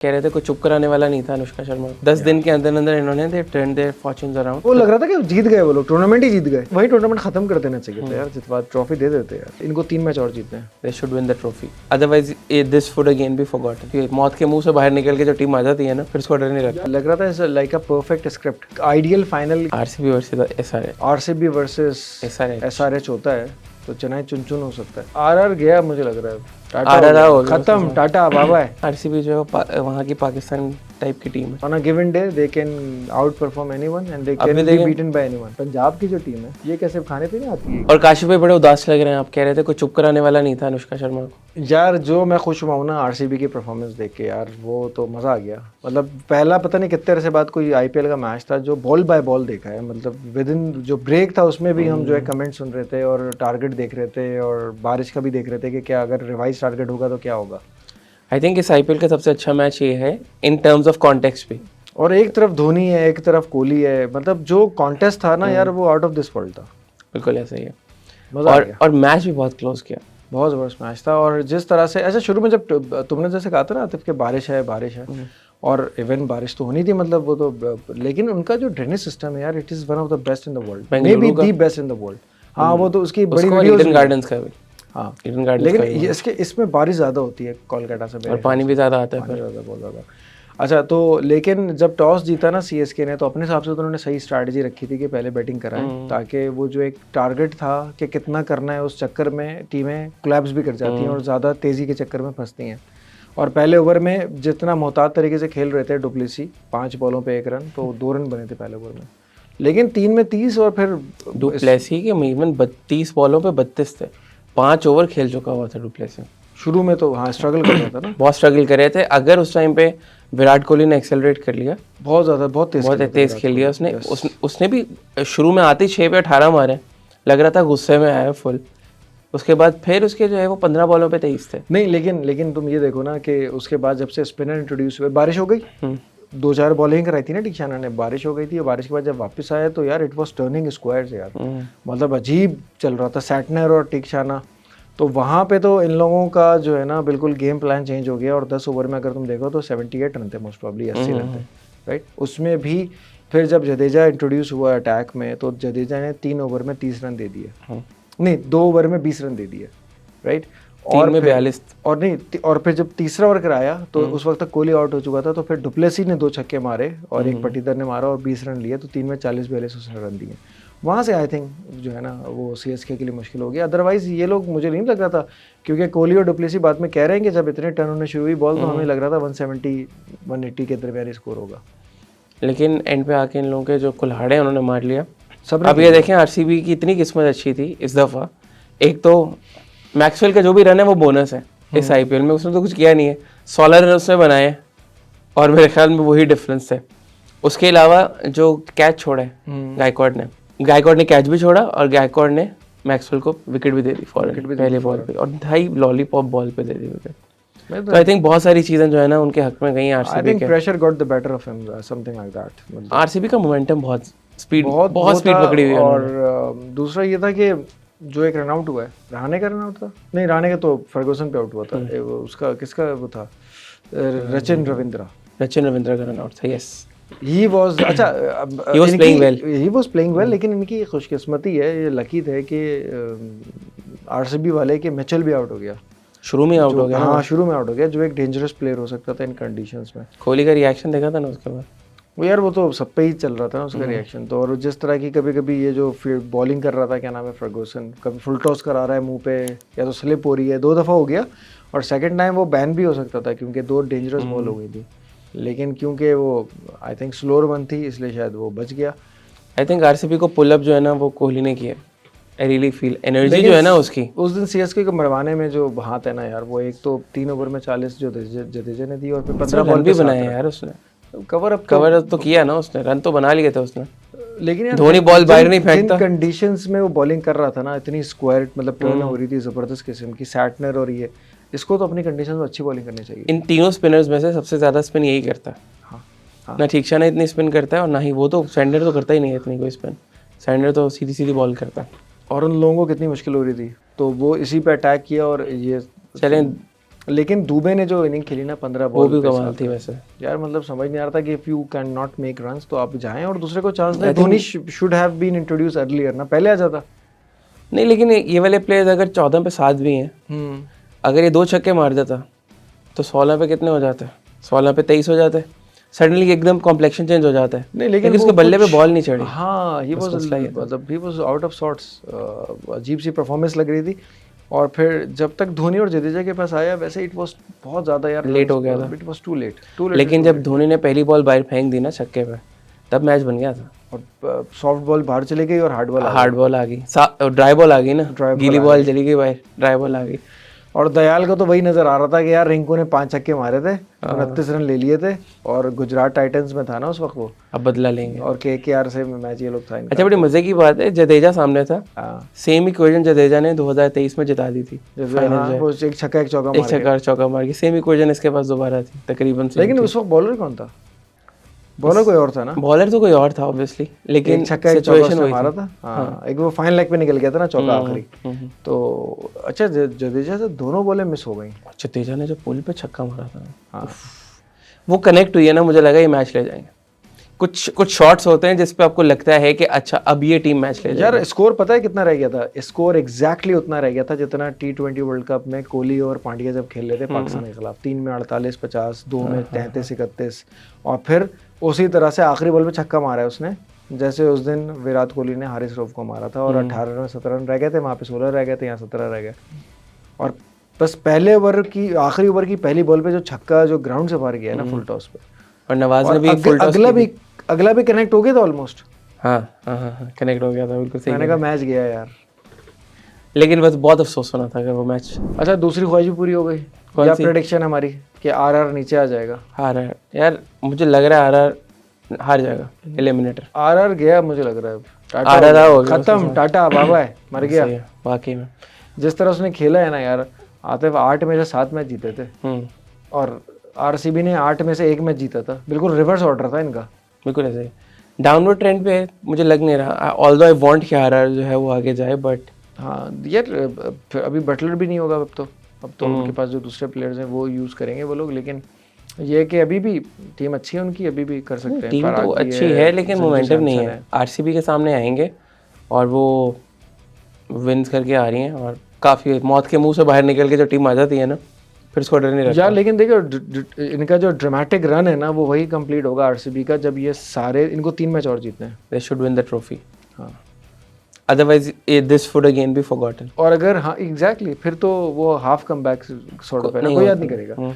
कह रहे थे कोई चुप कराने वाला नहीं था अनुष्का शर्मा। 10 दिन के अंदर अंदर इन्होंने they turn their fortunes around. वो लग रहा था कि जीत गए वो लोग, टूर्नामेंट ही जीत गए। वही टूर्नामेंट खत्म कर देना चाहिए था यार, जितवा ट्रॉफी दे देते यार। इनको 3 मैच और जीतने हैं। They should win the trophy, otherwise this would again be forgotten. मौत के मुंह से बाहर निकल के जो टीम आ जाती है ना, फिर उसको डर नहीं लगता। लग रहा था like a perfect script, ideal final. RCB versus SRH, RCB versus SRH होता है तो चेन्नई चुन हो सकता है। आरआर गया मुझे लग रहा है, आरआर खत्म, टाटा बाबा है। आरसीबी जो है वहाँ की पाकिस्तान टाइप की टीम है। On a given day they can outperform anyone and they can be beaten by anyone। Punjab की जो टीम है ये कैसे खाने पीने आती है। और काशिफ भाई बड़े उदास लग रहे हैं, आप कह रहे थे कोई चुप कराने वाला नहीं था अनुष्का शर्मा को। यार जो मैं खुश हुआ हूं ना आरसीबी की परफॉर्मेंस देख के यार, वो तो मजा आ गया। मतलब पहला पता नहीं कितने अरसे बाद कोई आईपीएल का मैच था जो बॉल बाय बॉल देखा है। मतलब विद इन जो ब्रेक था उसमें भी हम जो है कमेंट सुन रहे थे और टारगेट देख रहे थे और बारिश का भी देख रहे थे कि क्या अगर रिवाइज टारगेट होगा तो क्या होगा। आई थिंक इस आईपीएल का सबसे अच्छा मैच ये है इन टर्म्स ऑफ कॉन्टेक्स्ट भी। और एक तरफ धोनी है, एक तरफ कोहली है। मतलब जो कॉन्टेस्ट था ना यार, वो आउट ऑफ दिस वर्ल्ड था। बिल्कुल ऐसा ही है। मजा आ गया। और मैच भी बहुत क्लोज किया, बहुत ज़बरदस्त मैच था। और जिस तरह से ऐसा शुरू में जब तुमने जैसे कहा था ना आतिफ कि बारिश है और इवन बारिश तो होनी थी, मतलब वो तो, लेकिन उनका जो ड्रेनेज सिस्टम है यार, it is one of the best in the world, may be the best in the world. हाँ वो तो उसकी बड़ी वीडियोस ईडन गार्डन्स का भी। हाँ ईडन गार्डन्स लेकिन इसमें बारिश ज़्यादा होती है कोलकाता से, और पानी भी ज़्यादा आता है, बहुत ज़्यादा। अच्छा तो लेकिन जब टॉस जीता ना सीएसके ने, तो अपने हिसाब से तो उन्होंने सही स्ट्रैटेजी रखी थी कि पहले बैटिंग कराएं, ताकि वो जो एक टारगेट था कि कितना करना है, उस चक्कर में टीमें कोलैप्स भी कर जाती हैं और ज़्यादा तेज़ी के चक्कर में फंसती हैं। और पहले ओवर में जितना मोहतात तरीके से खेल रहे थे डुप्लेसी, 5 बॉलों पे 1 रन, तो 2 रन बने थे पहले ओवर में, लेकिन 3 में 30 और फिर डुप्लेसी के इवन 32 बॉलों पे 32 थे। 5 ओवर खेल चुका हुआ था डुप्लेसी। शुरू में तो हाँ स्ट्रगल कर रहा था ना, बहुत स्ट्रगल कर रहे थे। अगर उस टाइम पे विराट कोहली ने एक्सेलरेट कर लिया, बहुत तेज खेल लिया उसने भी शुरू में आते ही 6 पे 18 मारे, लग रहा था गुस्से में आया फुल। उसके बाद फिर उसके जो है वो 15 बॉलों पे 23 थे। नहीं लेकिन तुम ये देखो ना कि उसके बाद जब से स्पिनर इंट्रोड्यूस हुए, बारिश हो गई, 2-4 बॉलिंग कराई थी ना टीक्षाना ने, बारिश हो गई थी। बारिश के बाद जब वापस आया तो यार इट वाज टर्निंग स्क्वायर्स यार, मतलब अजीब चल रहा था सैटनर और टीक्षाना। तो वहाँ पे तो इन लोगों का जो है ना बिल्कुल गेम प्लान चेंज हो गया। और 10 ओवर में अगर तुम देखो तो 78 रन थे, मोस्ट प्रॉब्ली 80 रन थे, राइट। उसमें भी फिर जब जडेजा इंट्रोड्यूस हुआ अटैक में, तो जडेजा ने 3 ओवर में 30 रन दे दिए, नहीं 2 ओवर में 20 रन दे दिए, राइट। और में 42 और फिर जब तीसरा ओवर कराया तो उस वक्त तक कोहली आउट हो चुका था। तो फिर डुप्लेसी ने 2 छक्के मारे और एक पटीदार ने मारा और 20 रन लिए, तो 3 में 40-42 उसने रन दिए। वहाँ से आई थिंक जो है ना वो सीएसके के लिए मुश्किल हो गया। अदरवाइज ये लोग, मुझे नहीं लग रहा था, क्योंकि कोहली और डुप्लेसी बाद में कह रहे हैं कि जब इतने टर्न होने शुरू हुई बॉल, तो हमें लग रहा था 170-180 के दरमियान स्कोर होगा, लेकिन एंड पे आके इन लोगों के जो कुल्हाड़े उन्होंने मार लिया। अब ये देखें आरसीबी की इतनी किस्मत अच्छी थी इस दफ़ा। एक तो मैक्सवेल का जो भी रन है वो बोनस है इस आईपीएल में, उसने तो कुछ किया नहीं है। 16 रन उसने बनाए और मेरे ख्याल में वही डिफरेंस है। उसके अलावा जो कैच छोड़ा है गायकवाड ने कैच भी छोड़ा और गायकवाड ने मैक्सवेल को विकेट भी दे दी पहले बॉल पे, और 2.5 लॉलीपॉप बॉल पे दे दी विकेट। तो आई थिंक बहुत सारी चीजें जो है ना उनके हक में गई आरसीबी के। Pressure got the better of him, something like that. RCB का मोमेंटम बहुत स्पीड पकड़ी हुई है। और दूसरा ये था कि जो एक रन आउट हुआ है, रहाणे का रन आउट था, नहीं रहाणे का तो फर्गूसन पे आउट हुआ था, उसका किसका वो था, रचिन रविंद्रा का रन आउट था। Yes he was playing well, लेकिन इनकी खुशकिस्मती है, ये लकी थे कि आरसीबी वाले के मिचेल भी आउट हो गया, शुरू में आउट हो गया। हाँ शुरू में आउट हो गया, जो एक डेंजरस प्लेयर हो सकता था इन कंडीशंस में। कोहली का रिएक्शन देखा था ना उसके बाद, वो यार वो तो सब पे ही चल रहा था ना उसका रिएक्शन तो। और जिस तरह की कभी कभी ये जो बॉलिंग कर रहा था, क्या नाम है, फर्गूसन, कभी फुल टॉस करा रहा है मुंह पे, या तो स्लिप हो रही है, 2 दफ़ा हो गया। और सेकंड टाइम वो बैन भी हो सकता था क्योंकि 2 डेंजरस बॉल हो गई थी, लेकिन क्योंकि वो आई थिंक स्लोअर वन थी इसलिए शायद वो बच गया। आई थिंक आरसीबी को पुल अप जो है ना वो कोहली ने किया। आई रियली फील एनर्जी जो है ना उसकी, उस दिन सीएसके को मरवाने में जो हाथ है ना यार, वो एक तो 3 ओवर में 40 जो जडेजा ने दी और फिर 15 बॉल भी बनाए यार उसने। कवर अप तो किया ना उसने, रन तो बना लिए थे उसने, लेकिन यार धोनी बॉल बाहर नहीं फेंकता। कंडीशंस में वो बॉलिंग कर रहा था ना, इतनी स्क्वायर मतलब टर्न हो रही थी जबरदस्त किस्म की, सैटनर और ये, इसको तो अपनी कंडीशंस में अच्छी बॉलिंग करनी चाहिए। इन तीनों स्पिनर्स में से सबसे ज्यादा स्पिन यही करता है। हाँ। ना ठीकशाना इतनी स्पिन करता है और ना ही वो, तो सैंडर तो करता ही नहीं है इतनी कोई स्पिन, सैंडर तो सीधी बॉल करता है। और उन लोगों को कितनी मुश्किल हो रही थी, तो वो इसी पे अटैक किया। और ये चलें लेकिन दुबे ने जो इनिंग खेली ना 15 वो बॉल भी कमाल थी वैसे। यार मतलब समझ नहीं आ रहा था कि if you can not make runs तो आप जाएं और दूसरे को चांस दें। Dhoni should have been introduce earlier ना, पहले आ जाता। नहीं लेकिन ये वाले प्लेयर्स अगर 14 पे 7 भी हैं, अगर ये 2 छक्के मार देता तो 16 पे कितने हो जाते, 16 पे 23 हो जाते, सडनली एकदम कॉम्प्लेक्शन चेंज हो जाता है। नहीं लेकिन उसके बल्ले पे बॉल नहीं चढ़ी। हाँ ही वाज मतलब he was out of sorts, अजीब सी परफॉर्मेंस लग रही थी। और फिर जब तक धोनी और जडेजा के पास आया वैसे इट वाज बहुत ज़्यादा यार लेट हो गया था, इट वाज टू लेट। लेकिन जब धोनी ने पहली बॉल बाहर फेंक दी ना छक्के पे, तब मैच बन गया था। और सॉफ्ट बॉल बाहर चली गई और हार्ड बॉल आ गई, ड्राई बॉल आ गई ना, गीली बॉल चली गई बाहर, ड्राई बॉल आ गई। और दयाल को तो वही नजर आ रहा था कि यार रिंकू ने 5 छक्के मारे थे, 29 रन ले लिए थे और गुजरात टाइटंस में था ना उस वक्त वो, अब बदला लेंगे। और केकेआर से मैच ये लोग था इनका। अच्छा बड़ी मजे की बात है, जडेजा सामने था, हाँ सेम इक्वेशन जडेजा ने 2023 में जिता दी थी फाइनल, वो एक छक्का एक चौका एक छक्का चौका मार के, सेम इक्वेशन इसके पास दोबारा थी तकरीबन। लेकिन उस वक्त बॉलर कौन था? बॉलर कोई और था ना? बॉलर तो कोई और था ऑब्वियसली, लेकिन सिचुएशन वही मारा था। हाँ एक वो फाइन लेग पे निकल गया था ना चौका आखिरी। तो अच्छा जडेजा से दोनों बॉलें मिस हो गई। जडेजा ने जो पुल पे छक्का मारा था, हाँ वो कनेक्ट हुई है ना, मुझे लगा ये मैच ले जाएंगे। कुछ शॉट्स होते हैं जिस पे आपको लगता है कि अच्छा अब ये टीम मैच ले जाएगी। यार स्कोर पता है कितना रह गया था? स्कोर एग्जैक्टली उतना रह गया था जितना T20 वर्ल्ड कप में कोहली और पांड्या जब खेल रहे थे पाकिस्तान के खिलाफ। 3 में 48-50, 2 में 33-31, और फिर उसी तरह से आखिरी बॉल पे छक्का मारा है उसने, जैसे उस दिन विराट कोहली ने हारिस रऊफ को मारा था। और 18 रन 17 रन रह गए थे, वहाँ पे 16 रह गए थे, यहाँ 17 रह गए। और बस पहले ओवर की आखिरी ओवर की पहली बॉल पे जो छक्का जो ग्राउंड से बाहर गया ना फुल टॉस पे, और नवाज ने भी फुल टॉस अगला भी कनेक्ट हो गया था ऑलमोस्ट। हाँ कनेक्ट हो गया था, बिल्कुल सही। मैंने कहा मैच गया यार, लेकिन बस बहुत अफसोस होना था अगर वो मैच। अच्छा दूसरी ख्वाहिश भी पूरी हो गई। क्या प्रेडिक्शन है हमारी कि आरआर नीचे आ जाएगा? आरआर यार मुझे लग रहा है आरआर हार जाएगा, एलिमिनेटर। आरआर गया मुझे लग रहा है, आरआर हो गया, खत्म, टाटा बाबा है, मर गया वाकई में। जिस तरह उसने खेला है ना यार, आते 8 में से 7 मैच जीते थे और आरसीबी ने 8 में से 1 मैच जीता था। बिल्कुल रिवर्स ऑर्डर था इनका, बिल्कुल ऐसे डाउनवर्ड ट्रेंड पे मुझे लग नहीं रहा। ऑल्दो आई वांट कि आरआर जो है वो आगे जाए, बट हाँ यार अभी बटलर भी नहीं होगा अब तो उनके पास जो दूसरे प्लेयर्स हैं वो यूज़ करेंगे वो लोग। लेकिन ये है कि अभी भी टीम अच्छी है उनकी, अभी भी कर सकते हैं। टीम तो अच्छी है लेकिन मोमेंटम नहीं है। आरसीबी के सामने आएंगे और वो विन्स करके आ रही हैं, और काफ़ी मौत के मुंह से बाहर निकल के जो टीम आ जाती है ना, फिर उसको डर नहीं रहता यार। लेकिन देखो इनका जो ड्रामेटिक रन है ना वो वही कंप्लीट होगा आरसीबी का जब ये सारे, इनको 3 मैच और जीतने हैं। They should win the trophy, हाँ, otherwise this would again be forgotten. और अगर हाँ एग्जैक्टली फिर तो वो half come back sort of है ना, कोई याद नहीं करेगा।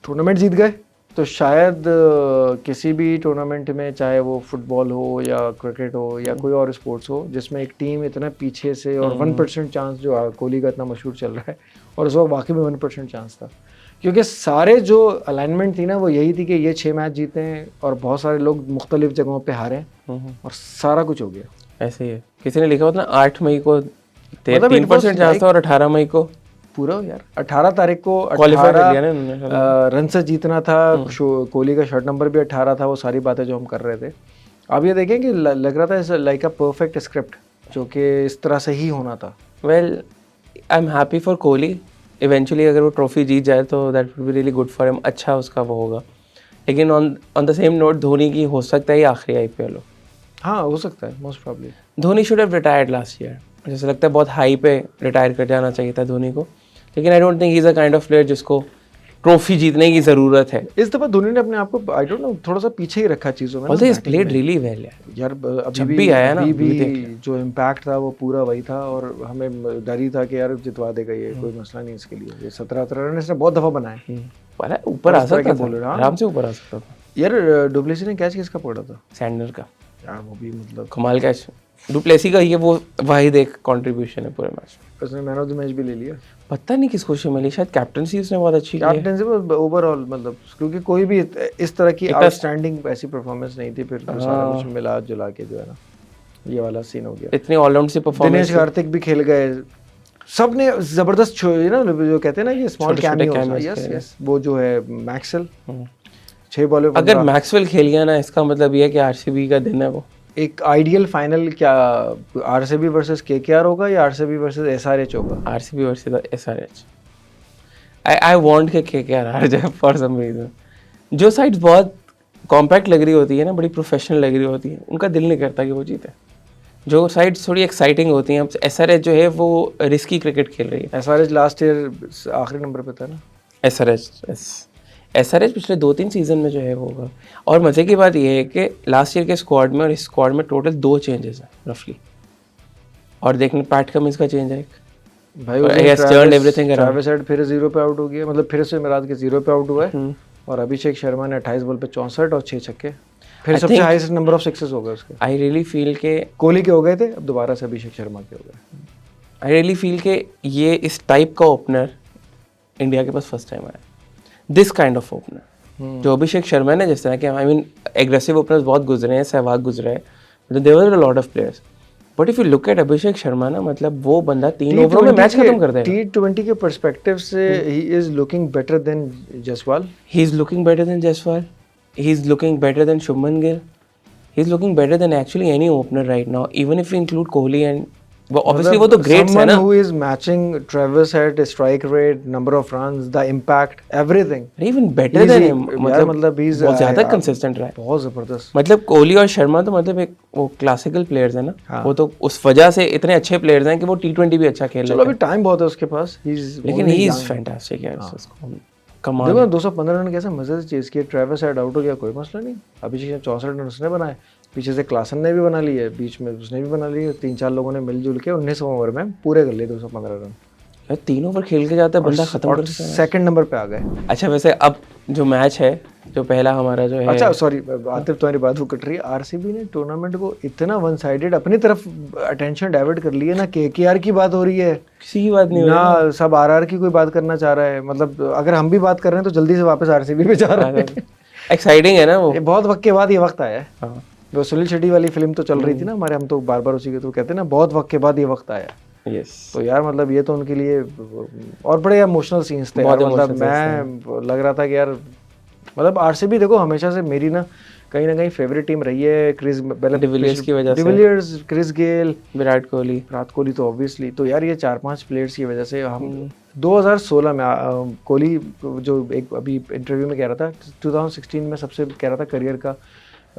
टूर्नामेंट जीत गए तो शायद किसी भी टूर्नामेंट में, चाहे वो फुटबॉल हो या क्रिकेट हो या कोई और स्पोर्ट्स हो, जिसमें एक टीम इतना पीछे से और 1% चांस, जो कोहली का इतना मशहूर चल रहा है, और उस वक्त बाकी में 1% चांस था, क्योंकि सारे जो अलाइनमेंट थी ना वो यही थी कि ये 6 मैच जीते हैं और बहुत सारे लोग मुख्तलिफ जगहों पे हारे और सारा कुछ हो गया। ऐसे ही है, किसी ने लिखा होता ना 8 मई को 3% चांस था और 18 मई को पूरा यार 18 तारीख को 18 रन से जीतना था। कोहली का शॉट नंबर भी 18 था। वो सारी बातें जो हम कर रहे थे, अब ये देखें कि लग रहा था लाइक अ परफेक्ट स्क्रिप्ट जो कि इस तरह से ही होना था। Well I am happy for Kohli, eventually अगर वो ट्रॉफी जीत जाए तो that would be really good for him, अच्छा उसका वो होगा। लेकिन on the same note Dhoni की हो सकता है ये आखिरी आईपीएल हो। हाँ हो सकता है, most probably. Dhoni should have retired last year, जैसे लगता है बहुत हाई पे रिटायर कर जाना चाहिए था धोनी को, लेकिन I don't think he is a kind of player जिसको ट्रॉफी जीतने की जरूरत है। इस दफा धोनी ने अपने आप को आई डोंट नो थोड़ा सा पीछे ही रखा चीजों में। Although he played really well यार अभी भी आया ना, अभी भी जो इम्पैक्ट था वो पूरा वही था, और हमें डर ही था कि यार जितवा देगा ये, कोई मसला नहीं इसके लिए। ये 17 रन इसने बहुत दफा बनाए, ऊपर आ सकता था, आराम से ऊपर आ सकता था। यार डुप्लेसी ने कैच किसका पकड़ा था? सैंडर का यार, वो भी मतलब कमाल कैच। डुप्लेसी का ये वो वाहिद एक कंट्रीब्यूशन है पूरे मैच में। उसने मैन ऑफ द मैच भी ले लिया। पता नहीं किसको खुशी मिली, शायद कैप्टनसी उसने बहुत अच्छी की है। कैप्टनसी ओवरऑल मतलब, क्योंकि कोई भी इस तरह की आउटस्टैंडिंग ऐसी परफॉर्मेंस नहीं थी। फिर सारा कुछ मिला जुला के जो है ना, ये वाला सीन हो गया। इतनी ऑलराउंड सी परफॉर्मेंस। दिनेश कार्तिक भी खेल गए, सब ने जबरदस्त ना, जो कहते हैं ना ये स्मॉल कैमियो। यस वो जो है मैक्सवेल 6 बॉल पे। अगर मैक्सवेल खेल गया ना, इसका मतलब ये है कि आरसीबी का दिन है वो। एक आइडियल फाइनल क्या आरसीबी वर्सेस केकेआर होगा या आरसीबी वर्सेस एसआरएच होगा? RCB versus SRH. I want के केकेआर हार जाए फॉर सम रीजन। जो साइड्स बहुत कॉम्पैक्ट लग रही होती है ना, बड़ी प्रोफेशनल लग रही होती है, उनका दिल नहीं करता कि वो जीते। जो साइड्स थोड़ी एक्साइटिंग होती हैं, अब एसआरएच जो है वो रिस्की क्रिकेट खेल रही है। एसआरएच लास्ट ईयर आखिरी नंबर पे था ना। एसआरएच पिछले 2-3 सीजन में जो है वो होगा। और मज़े की बात ये है कि लास्ट ईयर के स्क्वाड में और इस स्क्वाड में टोटल 2 चेंजेस हैं रफली। और देखने पैट कमिंस का चेंज है एक, भाई और he has turned everything around. Travis head फिर 0 पे आउट हो गया, मतलब फिर से मिराज के 0 पे आउट हुआ है। और अभिषेक शर्मा ने 28 बॉल पे 64 और 6 छक्के, फिर सबसे हाईएस्ट नंबर ऑफ सिक्सेस हो गए उसके। आई रियली फील के कोहली के हो गए थे, अब दोबारा से अभिषेक शर्मा के हो गए। आई रियली फील के ये इस टाइप का ओपनर इंडिया के पास फर्स्ट टाइम आया, दिस काइंड ऑफ ओपनर। जो अभिषेक शर्मा ने जिस तरह के, आई मीन एग्रेसिव ओपनर्स बहुत गुजरे हैं, सहवाग गुजरे हैं, there were a lot of players, but if you look at Abhishek Sharma ना, मतलब वो बंदा 3 ओवर में मैच खत्म कर देगा। T20 के पर्सपेक्टिव से he is looking better than Jaswal, he is looking better than Jaswal, he is looking better than Shubman Gill, he is looking better than actually any opener right now, even if we include Kohli and well, obviously वो तो greats है ना। Someone who is matching Travis Head, strike rate, number of runs, the impact, everything, even better than him, मतलब he's बहुत ज़्यादा consistent रहा है, बहुत ज़बरदस्त। मतलब कोहली और शर्मा तो मतलब एक वो क्लासिकल प्लेयर्स है ना, वो तो उस वजह से इतने अच्छे प्लेयर्स हैं कि वो T20 भी अच्छा खेल रहे हैं। चलो अभी टाइम बहुत है उसके पास, लेकिन he is fantastic यार, कमाल। देखो 215 रन कैसे मजे से चेस किए, ट्रेविस हेड आउट हो गया, कोई मसला नहीं। अभिषेक ने 64 रन उसने बनाए, पीछे से क्लासन ने भी बना लिए, बीच में उसने भी बना लिए, 3-4 लोगों ने मिलजुल के 19 ओवर में पूरे कर लिए 215 रन। यार 3 ओवर खेल के जाता है बंदा, खत्म कर देता है। सेकंड नंबर पे आ गए। अच्छा वैसे अब जो मैच है, जो पहला हमारा जो है, अच्छा सॉरी आतिफ तुम्हारी बात वो कट रही है, आरसीबी ने टूर्नामेंट को इतना वन साइडेड अपनी तरफ अटेंशन डाइवर्ट कर लिया ना, केकेआर की बात हो रही है, किसी की बात नहीं हो रही ना, सब आरआर की कोई बात करना चाह रहा है, मतलब अगर हम भी बात कर रहे हैं तो जल्दी से वापस आरसीबी पे जा रहे हैं। एक्साइटिंग है ना वो, ये बहुत वक्त के बाद ये वक्त आया है। हाँ। वो सुनील शेट्टी वाली फिल्म तो चल रही थी ना हमारे, हम तो बार बार उसी के तो कहते हैं ना, बहुत वक्त के बाद ये वक्त आया। यस तो यार मतलब ये तो उनके लिए और बड़े इमोशनल सीन्स थे यार, मतलब मैं लग रहा था कि यार मतलब आरसीबी देखो हमेशा से मेरी ना कहीं फेवरेट टीम रही है, क्रिस डिविलियर्स की वजह से, de Villiers, Chris Gayle, Virat Kohli तो ऑब्वियसली, तो यार ये 4-5 प्लेयर्स की वजह से हम 2016 में कोहली जो एक अभी इंटरव्यू में कह रहा था, 2016 में सबसे कह रहा था करियर का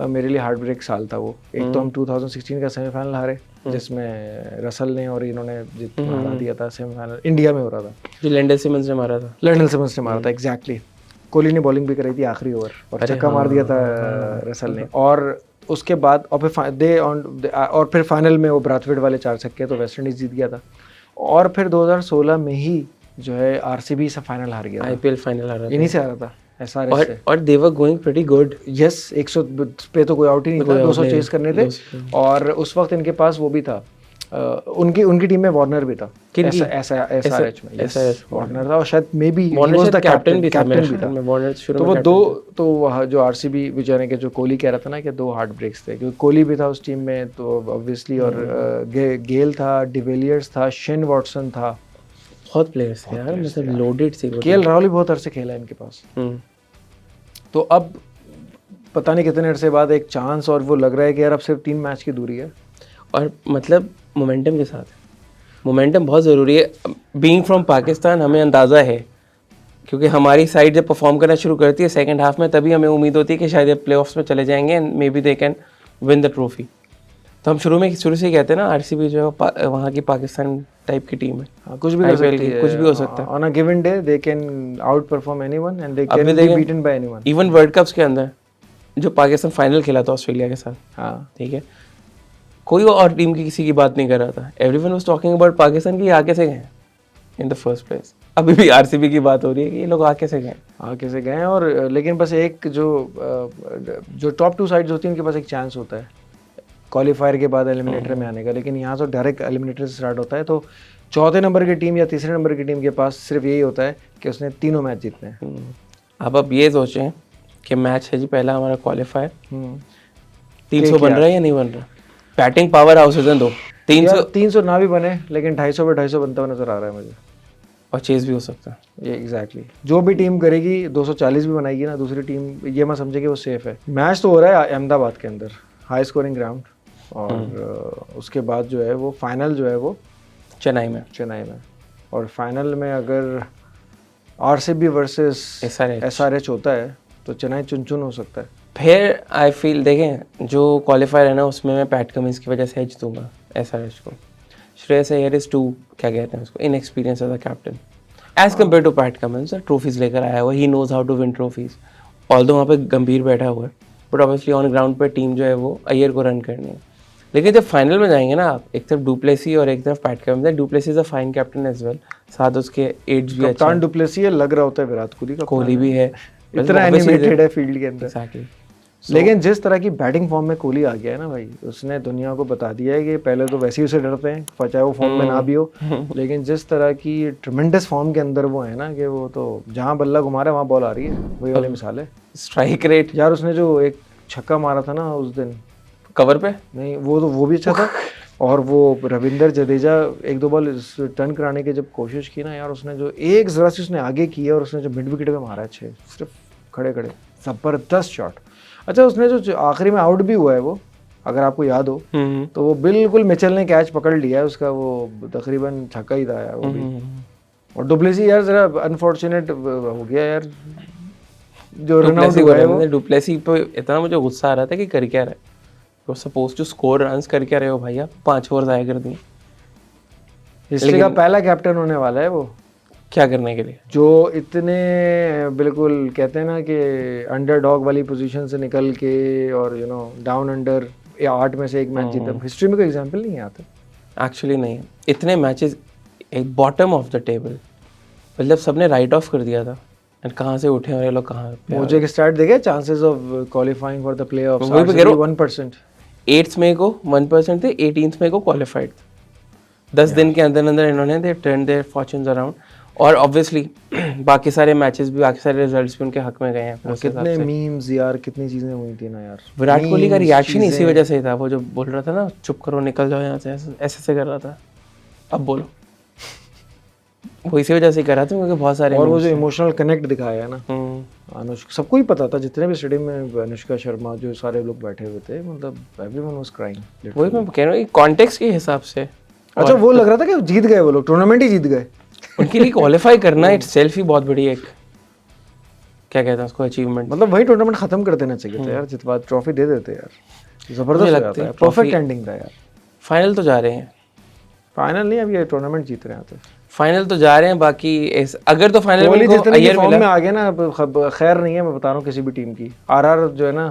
मेरे लिए हार्ट ब्रेक साल था वो। एक तो हम 2016 का सेमीफाइनल हारे, जिसमें रसल ने और इन्होंने हरा दिया था, सेमीफाइनल इंडिया में हो रहा था, जो लेंडल सिमंस ने मारा था, एग्जैक्टली। कोहली ने बॉलिंग भी कराई थी आखिरी ओवर और छक्का मार दिया था रसल ने। और उसके बाद और फिर फाइनल में वो ब्राथवेट वाले 4 छक्के, तो वेस्ट इंडीज जीत गया था। और फिर 2016 में ही जो है आरसीबी से फाइनल हार गया, आईपीएल फाइनल हारा, इन्हीं से हारा था एसआरएच से। और they were going pretty good, yes 100 पे तो कोई आउट ही नहीं था, 200 चेस करने थे। और उस वक्त इनके पास वो भी था, उनकी टीम में वार्नर भी था, एसआरएच में वार्नर था, और शायद मे बी कैप्टन भी था। तो वो दो, तो जो आरसीबी बेचारे के जो कोहली कह रहा था ना कि 2 हार्ट ब्रेक्स थे, क्योंकि कोहली भी था उस टीम में तो ऑब्वियसली, और गेल था, डिविलियर्स था, शेन वॉटसन था, बहुत प्लेयर्स थे यार, मतलब लोडेड थे। केएल राहुल भी बहुत अरसे खेला है इनके पास। तो अब पता नहीं कितने अरसे बाद एक चांस, और वो लग रहा है कि यार अब सिर्फ 3 मैच की दूरी है, और मतलब मोमेंटम के साथ, मोमेंटम बहुत ज़रूरी है। बीइंग फ्रॉम पाकिस्तान हमें अंदाज़ा है, क्योंकि हमारी साइड जब परफॉर्म करना शुरू करती है सेकंड हाफ में, तभी हमें उम्मीद होती है कि शायद ये प्लेऑफ्स में चले जाएंगे and may be they can win the trophy. तो हम शुरू से ही कहते हैं ना, आरसीबी जो है वहाँ की पाकिस्तान टाइप की टीम है, कुछ भी कर सकती है, कुछ भी हो सकता है। On a given day they can out perform anyone and they can be beaten by anyone. Even world cups के अंदर जो पाकिस्तान फाइनल खेला था ऑस्ट्रेलिया के साथ, हाँ ठीक है, कोई और टीम की किसी की बात नहीं कर रहा था, everyone was talking about Pakistan की आगे से गए इन द फर्स्ट प्लेस। अभी भी आरसीबी की बात हो रही है कि ये लोग आगे से गए, और लेकिन बस एक जो टॉप 2 साइड्स होती हैं उनके पास एक चांस होता है क्वालिफायर के बाद एलिमिनेटर में आने का, लेकिन यहाँ तो डायरेक्ट एलिमिनेटर से स्टार्ट होता है। तो चौथे नंबर की टीम या तीसरे नंबर की टीम के पास सिर्फ यही होता है कि उसने 3 मैच जीतने हैं। अब ये सोचें कि मैच है जी पहला हमारा क्वालिफायर, 300 बन रहा है या नहीं बन रहा, बैटिंग पावर हाउस है 2, 300 ना भी बने, लेकिन 250 पे 250 बनता हुआ नजर आ रहा है मुझे, और चेज भी हो सकता है। ये एग्जैक्टली जो भी टीम करेगी 240 भी बनाएगी ना दूसरी टीम, ये मत समझे कि वो सेफ है। मैच तो हो रहा है अहमदाबाद के अंदर, हाई स्कोरिंग ग्राउंड, और उसके बाद जो है वो फाइनल जो है वो चेन्नई में, और फाइनल में अगर आरसीबी वर्सेस SRH। एसआरएच होता है तो चेन्नई चुन हो सकता है। फिर आई फील देखें जो क्वालिफायर है ना उसमें मैं पैट कमिंस की वजह से एज दूंगा SRH को। श्रेयस अय्यर इज टू क्या कहते हैं उसको inexperience as a captain as compare to Pat Cummins. Trophies लेकर आया हुआ, he knows how to win trophies. Although वहाँ पे गंभीर बैठा हुआ है बट ऑब्वियसली ऑन ग्राउंड पे टीम जो है वो अय्यर को रन करनी है। लेकिन जब फाइनल में जाएंगे ना आप, एक तरफ डुप्लेसी और एक तरफ पैट कमिंस है। Du Plessis is a fine captain as well, साथ उसके एज भी अच्छा कप्तान डुप्लेसी है, लग रहा होता है विराट कोहली का। कोहली भी है, इतना एनिमेटेड है फील्ड के अंदर। एग्जैक्टली। लेकिन जिस तरह की बैटिंग फॉर्म में कोहली आ गया है ना भाई, उसने दुनिया को बता दिया है कि पहले तो वैसे ही उसे डरते हैं चाहे वो फॉर्म में ना भी हो, लेकिन जिस तरह की ट्रिमेंडस फॉर्म के अंदर वो है ना कि वो तो जहां बल्ला घुमा रहा है वहां बॉल आ रही है, वही वाली मिसाल है। स्ट्राइक रेट यार उसने जो एक छक्का मारा था ना उस दिन कवर पे, नहीं वो भी अच्छा था। और वो रविंदर जडेजा एक दो बॉल टर्न कराने की जब कोशिश की ना यार, उसने जो एक जरा सी उसने आगे की है और उसने जो मिड विकेट पे मारा है 6 सिर्फ खड़े खड़े, जबरदस्त शॉट। अच्छा उसने जो आखिरी में आउट भी हुआ है वो, अगर आपको याद हो तो वो बिल्कुल मिचेल ने कैच पकड़ लिया है उसका, वो तकरीबन छक्का ही था यार वो भी। और डुप्लेसी यार जरा अनफॉर्चुनेट हो गया यार, जो रन आउट हुआ है वो। डुप्लेसी पे इतना मुझे गुस्सा आ रहा था कि कर क्या रहा है, you suppose to score runs, कर क्या रहे हो भैया, 5 ओवर ज़ाया कर दी। हिस्ट्री का पहला कैप्टन होने वाला है वो, क्या करने के लिए, जो इतने बिल्कुल कहते हैं ना कि अंडरडॉग वाली पोजीशन से निकल के और यू नो डाउन अंडर 8 में से एक मैच जीता। हिस्ट्री में कोई एग्जांपल नहीं आता एक्चुअली नहीं है। इतने मैचेस एक बॉटम ऑफ द टेबल, मतलब सबने राइट ऑफ कर दिया था एंड कहाँ से उठे और ये लोग कहाँ पे। मुझे स्टार्ट देखे chances of qualifying for the playoffs, 1%। 8th मई को 1% थे, 18th मई को क्वालिफाइड। 10 दिन के अंदर अंदर इन्होंने they turn their fortunes around. और ऑब्वियसली बाकी सारे मैचेस भी, बाकी सारे रिजल्ट्स भी उनके हक में गए हैं। कितने मीम्स यार, कितनी चीजें हुई थी ना यार। विराट कोहली का रिएक्शन इसी वजह से ही था, वो जो बोल रहा था ना चुप करो निकल जाओ यहाँ से, ऐसे ऐसे कर रहा था। अब बोलो, वो इसी वजह से कर रहा था क्योंकि बहुत सारे, और वो जो इमोशनल कनेक्ट दिखाया है ना अनुष्का, सबको ही पता था जितने भी स्टेडियम में अनुष्का शर्मा जो सारे लोग बैठे हुए थे, मतलब एवरीवन वाज क्राइंग। वही मैं कह रहा हूँ कॉन्टेक्स्ट के हिसाब से। अच्छा वो लग रहा था कि जीत गए वो लोग, टूर्नामेंट ही जीत गए। उनके लिए क्वालिफाई करना इट सेल्फ ही बहुत बड़ी एक क्या कहते हैं उसको अचीवमेंट। मतलब वही टूर्नामेंट खत्म कर देना चाहिए था यार, जितवा ट्रॉफी दे देते यार, जबरदस्त लगता है, परफेक्ट एंडिंग था यार। फाइनल तो जा रहे हैं, फाइनल नहीं अभी टूर्नामेंट जीत रहे हैं तो फाइनल तो जा रहे हैं। बाकी अगर तो फाइनल कोहली जितने फॉर्म में आ गए ना, खैर नहीं है मैं बता रहा हूँ किसी भी टीम की। आरआर जो है ना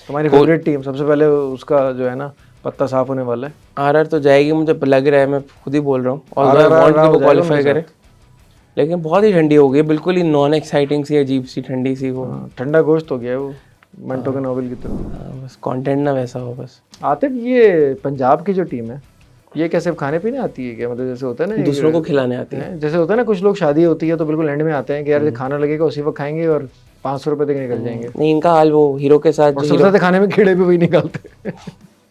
हमारी फेवरेट टीम, सबसे पहले उसका जो है ना पत्ता साफ होने वाला है। आरआर तो जाएगी मुझे लग रहा है, मैं खुद ही बोल रहा हूँ, और वो क्वालिफाई करे। लेकिन बहुत ही ठंडी हो गई, बिल्कुल ही नॉन एक्साइटिंग सी, अजीब सी ठंडी सी, वो ठंडा गोश्त हो गया है वो मंटो के नोवेल की तरह। बस कंटेंट ना वैसा हो बस। आतिफ ये पंजाब की जो टीम है ये कैसे खाने पीने आती है क्या, मतलब जैसे होता है ना दूसरों को खिलाने आती है, जैसे होता है ना कुछ लोग शादी होती है तो बिल्कुल एंड में आते हैं कि यार खाना लगेगा उसी वक्त खाएंगे और 500 रुपए देके निकल जाएंगे। नहीं इनका हाल वो हीरो के साथ, सबसे ज्यादा खाने में कीड़े भी वही निकालते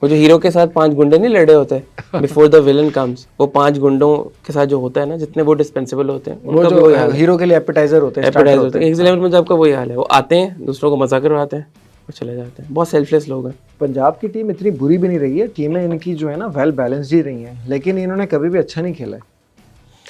वो जो हीरो के साथ 5 गुंडे नहीं लड़े होते बिफोर द विलन कम्स, वो 5 गुंडों के साथ जो होता है ना, जितने वो डिस्पेंसिबल होते हैं, वो जो हीरो के लिए एपेटाइजर होते हैं, एपेटाइजर होते हैं। एक लेवल में आपका वही हाल है, वो आते हैं दूसरों को मजा करवाते हैं और चले जाते हैं। बहुत सेल्फलेस लोग हैं। पंजाब की टीम इतनी बुरी भी नहीं रही है, टीमें इनकी जो है ना वेल बैलेंस्ड ही रही हैं, लेकिन इन्होंने कभी भी अच्छा नहीं खेला है।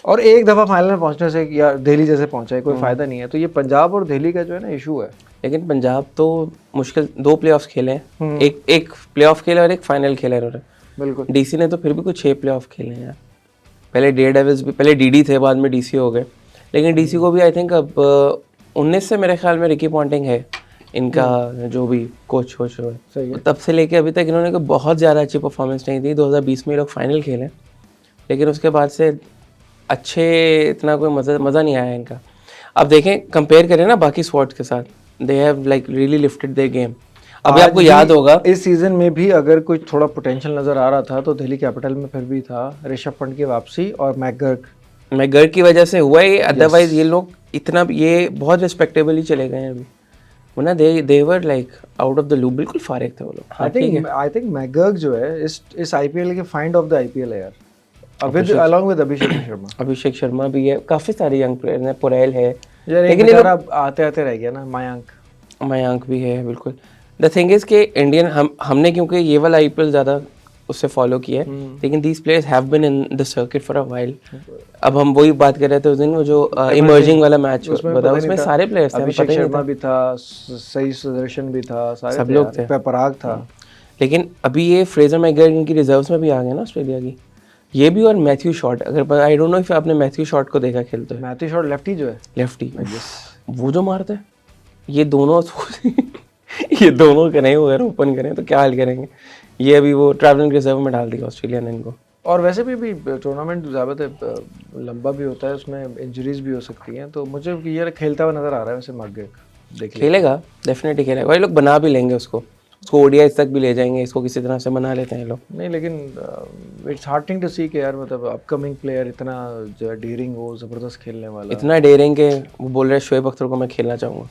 और एक दफ़ा फाइनल में पहुंचने से या दिल्ली जैसे पहुंचा है कोई फ़ायदा नहीं है। तो ये पंजाब और दिल्ली का जो है ना इशू है। लेकिन पंजाब तो मुश्किल 2 प्लेऑफ्स खेले हैं, एक प्लेऑफ खेला और एक फाइनल खेला इन्होंने। बिल्कुल। डीसी ने तो फिर भी कुछ 6 प्लेऑफ खेले हैं यार। पहले डेयरडेविल्स भी, पहले डीडी थे, बाद में डीसी हो गए। लेकिन डीसी को भी आई थिंक अब 19 से मेरे ख्याल में रिकी पॉन्टिंग है इनका जो भी कोच है, तब से लेके अभी तक इन्होंने कोई बहुत ज़्यादा अच्छी परफॉर्मेंस नहीं दी। 2020 में ये लोग फाइनल खेले, लेकिन उसके बाद से अच्छे इतना कोई मज़ा नहीं आया इनका। अब देखें कंपेयर करें ना बाकी स्क्वाड्स के साथ, they have like really lifted their game. अभी आपको याद होगा इस सीजन में भी अगर कोई थोड़ा पोटेंशियल नज़र आ रहा था तो दिल्ली कैपिटल में फिर भी था ऋषभ पंत की वापसी और मैकगर्क की वजह से हुआ ही। अदरवाइज ये लोग इतना, ये बहुत रिस्पेक्टेबल ही चले गए हैं अभी, वरना they were like out of the loop, बिल्कुल फारिग थे वो लोग। आई थिंक मैकगर्क जो है इस आईपीएल के फाइंड ऑफ द आईपीएल है यार, अलॉन्ग विद अभिषेक शर्मा भी है, काफी सारे यंग प्लेयर हैं, पुरैल है, लेकिन ये आते आते रह गया ना, मयांक भी है। बिल्कुल द थिंग इज के इंडियन हमने क्योंकि ये वाला आईपीएल ज़्यादा उससे फॉलो किया है, लेकिन these players have been in the circuit for a while. अब हम वही बात कर रहे थे उस दिन, वो जो इमर्जिंग वाला मैच बताया, उसमें सारे प्लेयर्स थे, अभिषेक शर्मा भी था, सही सुदर्शन भी था, सारे सब लोग थे, पराग था. लेकिन अभी ये फ्रेजर मैकग्रेगर इनकी रिजर्व्स में भी आ गए ना ऑस्ट्रेलिया की, ये भी. और मैथ्यू शॉट, अगर आई डोंट नो इफ आपने मैथ्यू शॉट को देखा खेलते हुए. मैथ्यू शॉट लेफ्टी जो है, लेफ्टी, वो जो मारते हैं, ये दोनों ये दोनों करें, अगर ओपन करें तो क्या हाल करेंगे. ये अभी वो ट्रैवलिंग रिजर्व में डाल दिया ऑस्ट्रेलिया ने इनको. और वैसे भी टूर्नामेंट ज़्यादा लंबा भी होता है, उसमें इंजरीज भी हो सकती हैं, तो मुझे ये खेलता हुआ नज़र आ रहा है वैसे मैकग्रेगर. खेलेगा, डेफिनेटली खेलेगा. वही लोग बना भी लेंगे उसको ओडीआई तक भी ले जाएंगे, इसको किसी तरह से बना लेते हैं लोग. नहीं, लेकिन इट्स हार्टिंग टू सी कि यार मतलब अपकमिंग प्लेयर इतना जो डेयरिंग हो, ज़बरदस्त खेलने वाला, इतना डेयरिंग के वो बोल रहे शोएब अख्तर को मैं खेलना चाहूँगा.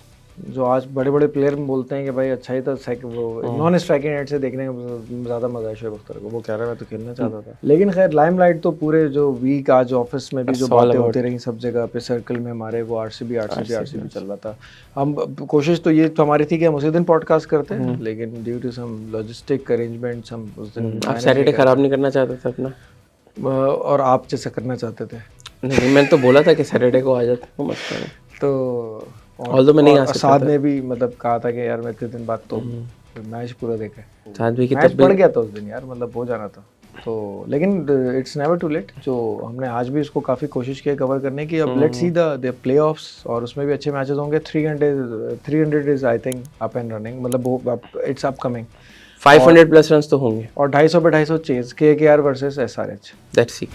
जो आज बड़े बड़े प्लेयर बोलते हैं कि भाई अच्छा ही था, वो नॉन स्ट्राइकिंग एंड से देखने में ज़्यादा मजा है शोएब अख्तर को. वो कह रहा है मैं तो खेलना चाहता था. लेकिन खैर लाइमलाइट तो पूरे जो वीक आज ऑफिस में भी जो बातें होती रही सब जगह पे, सर्कल में हमारे वो आरसीबी चल रहा था. हम कोशिश तो ये तो हमारी थी कि हम उसी दिन पॉडकास्ट करते हैं, लेकिन due to some logistic arrangements हम उस दिन. आप सैटरडे खराब नहीं करना चाहते थे अपना, और आप जैसा करना चाहते थे. नहीं, मैंने तो बोला था कि सैटरडे को आ जाते, वो मस्त है. तो ऑल्दो मैं नहीं आ सकता साथ ने भी मतलब कहा था कि यार मैं इतने दिन बाद तो मैच पूरा देखा है. साथ भी मैच पड़ गया था उस दिन यार, मतलब हो जाना था तो. लेकिन इट्स नेवर टू लेट. जो हमने आज भी इसको काफ़ी कोशिश की कवर करने की. अब लेट्स सी द प्लेऑफ्स, और उसमें भी अच्छे मैचेस होंगे. 300 is I think up and running, मतलब इट्स अपकमिंग. 500 प्लस रन्स तो होंगे, और 250 पे 250 chase, KKR versus SRH. Let's see.